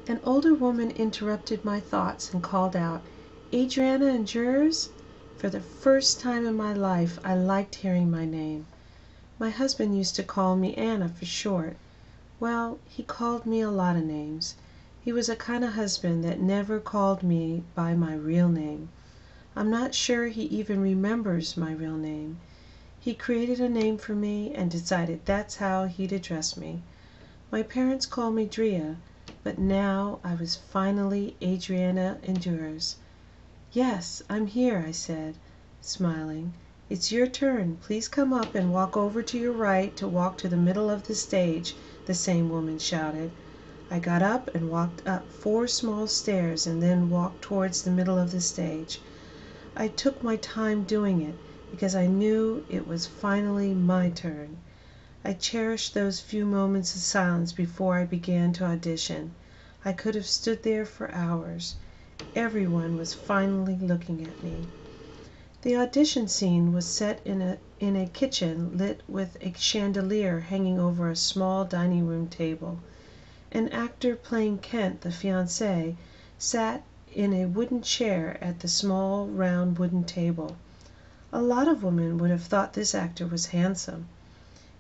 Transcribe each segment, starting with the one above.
An older woman interrupted my thoughts and called out, "Adriana and jurors?" For the first time in my life I liked hearing my name. My husband used to call me Anna for short. Well, he called me a lot of names. He was a kind of husband that never called me by my real name. I'm not sure he even remembers my real name. He created a name for me and decided that's how he'd address me. My parents called me Drea, but now I was finally Adriana Endures. "Yes, I'm here," I said, smiling. "It's your turn. Please come up and walk over to your right to walk to the middle of the stage," the same woman shouted. I got up and walked up 4 small stairs and then walked towards the middle of the stage. I took my time doing it because I knew it was finally my turn. I cherished those few moments of silence before I began to audition. I could have stood there for hours. Everyone was finally looking at me. The audition scene was set in a kitchen lit with a chandelier hanging over a small dining room table. An actor playing Kent, the fiancé, sat in a wooden chair at the small round wooden table. A lot of women would have thought this actor was handsome.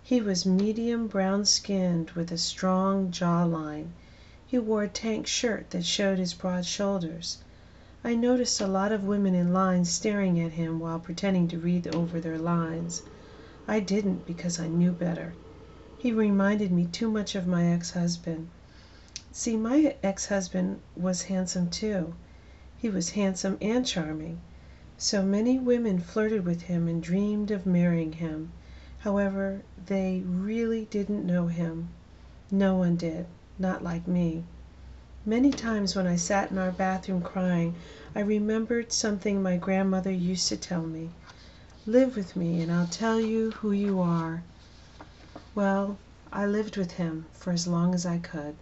He was medium brown-skinned with a strong jawline. He wore a tank shirt that showed his broad shoulders. I noticed a lot of women in line staring at him while pretending to read over their lines. I didn't because I knew better. He reminded me too much of my ex-husband. See, my ex-husband was handsome too. He was handsome and charming. So many women flirted with him and dreamed of marrying him. However, they really didn't know him. No one did, not like me. Many times when I sat in our bathroom crying, I remembered something my grandmother used to tell me. "Live with me and I'll tell you who you are." Well, I lived with him for as long as I could.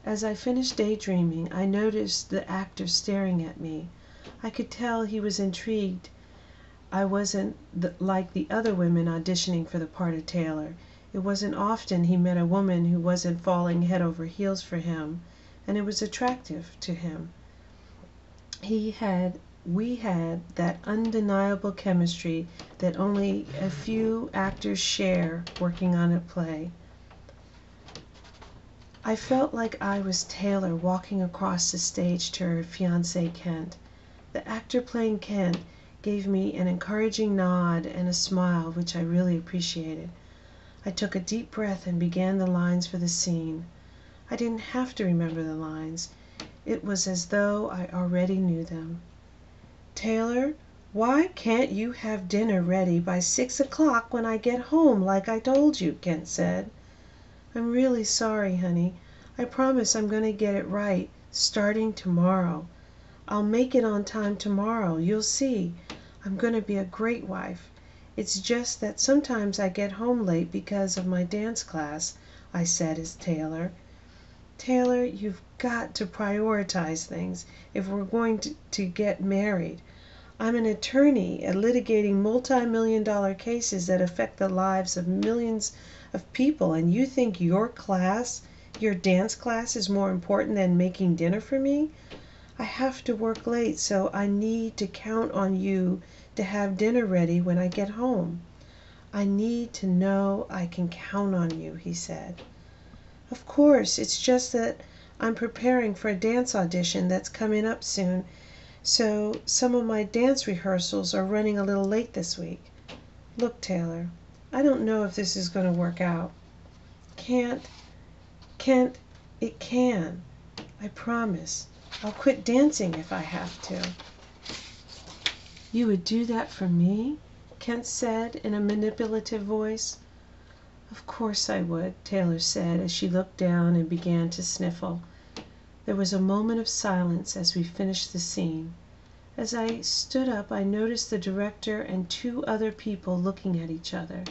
As I finished daydreaming, I noticed the actor staring at me. I could tell he was intrigued. I wasn't like the other women auditioning for the part of Taylor. It wasn't often he met a woman who wasn't falling head over heels for him, and it was attractive to him. We had that undeniable chemistry that only a few actors share working on a play. I felt like I was Taylor walking across the stage to her fiancé Kent. The actor playing Kent gave me an encouraging nod and a smile which I really appreciated. I took a deep breath and began the lines for the scene. I didn't have to remember the lines. It was as though I already knew them. "Taylor, why can't you have dinner ready by 6 o'clock when I get home like I told you?" Kent said. "I'm really sorry, honey. I promise I'm going to get it right, starting tomorrow. I'll make it on time tomorrow. You'll see. I'm going to be a great wife. It's just that sometimes I get home late because of my dance class," I said as Taylor. "Taylor, you've got to prioritize things if we're going to get married. I'm an attorney litigating multi-million-dollar cases that affect the lives of millions of people, and you think your dance class is more important than making dinner for me? I have to work late, so I need to count on you to have dinner ready when I get home. I need to know I can count on you," he said. "Of course, it's just that I'm preparing for a dance audition that's coming up soon, so some of my dance rehearsals are running a little late this week. Look, Taylor, I don't know if this is going to work out." "Kent, it can. I promise. I'll quit dancing if I have to." "You would do that for me?" Kent said in a manipulative voice. "Of course I would," Taylor said as she looked down and began to sniffle. There was a moment of silence as we finished the scene. As I stood up, I noticed the director and 2 other people looking at each other.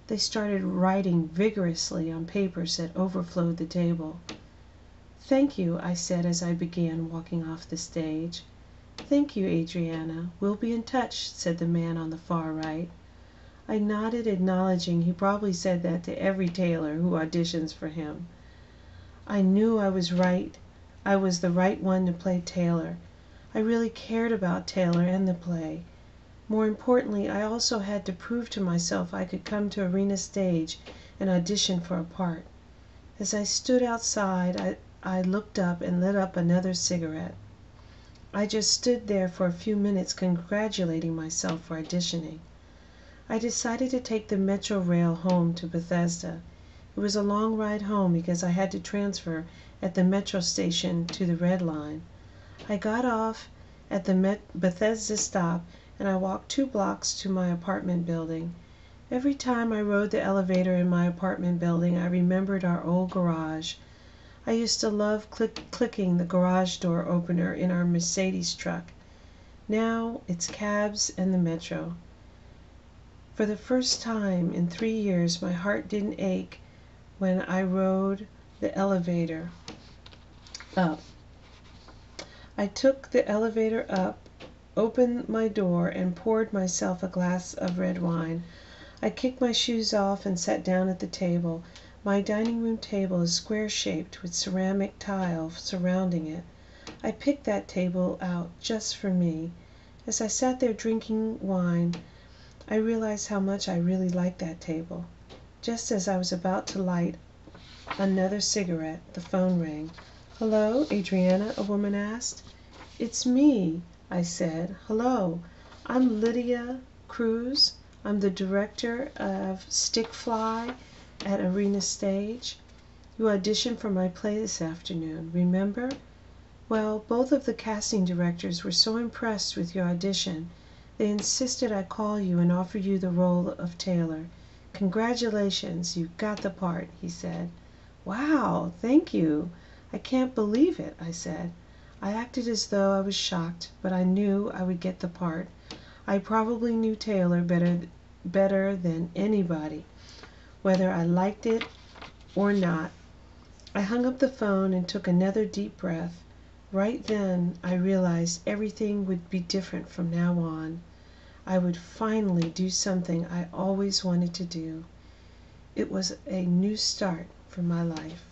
They started writing vigorously on papers that overflowed the table. "Thank you," I said as I began walking off the stage. "Thank you, Adriana. We'll be in touch," said the man on the far right. I nodded, acknowledging he probably said that to every Taylor who auditions for him. I knew I was right I was the right one to play Taylor. I really cared about Taylor and the play. More importantly, I also had to prove to myself I could come to Arena Stage and audition for a part. As I stood outside, I looked up and lit up another cigarette. I just stood there for a few minutes congratulating myself for auditioning. I decided to take the Metro Rail home to Bethesda. It was a long ride home because I had to transfer at the Metro station to the Red Line. I got off at the Bethesda stop and I walked 2 blocks to my apartment building. Every time I rode the elevator in my apartment building, I remembered our old garage. I used to love clicking the garage door opener in our Mercedes truck. Now it's cabs and the Metro. For the first time in 3 years, my heart didn't ache when I rode the elevator up. I took the elevator up, opened my door, and poured myself a glass of red wine. I kicked my shoes off and sat down at the table. My dining room table is square-shaped with ceramic tile surrounding it. I picked that table out just for me. As I sat there drinking wine, I realized how much I really liked that table. Just as I was about to light another cigarette, the phone rang. "Hello, Adriana?" a woman asked. "It's me," I said. "Hello, I'm Lydia Cruz. I'm the director of Stick Fly at Arena Stage. You auditioned for my play this afternoon, remember? Well, both of the casting directors were so impressed with your audition, they insisted I call you and offer you the role of Taylor. Congratulations, you got the part," he said. "Wow, thank you. I can't believe it," I said. I acted as though I was shocked, but I knew I would get the part. I probably knew Taylor better than anybody, whether I liked it or not. I hung up the phone and took another deep breath. Right then, I realized everything would be different from now on. I would finally do something I always wanted to do. It was a new start for my life.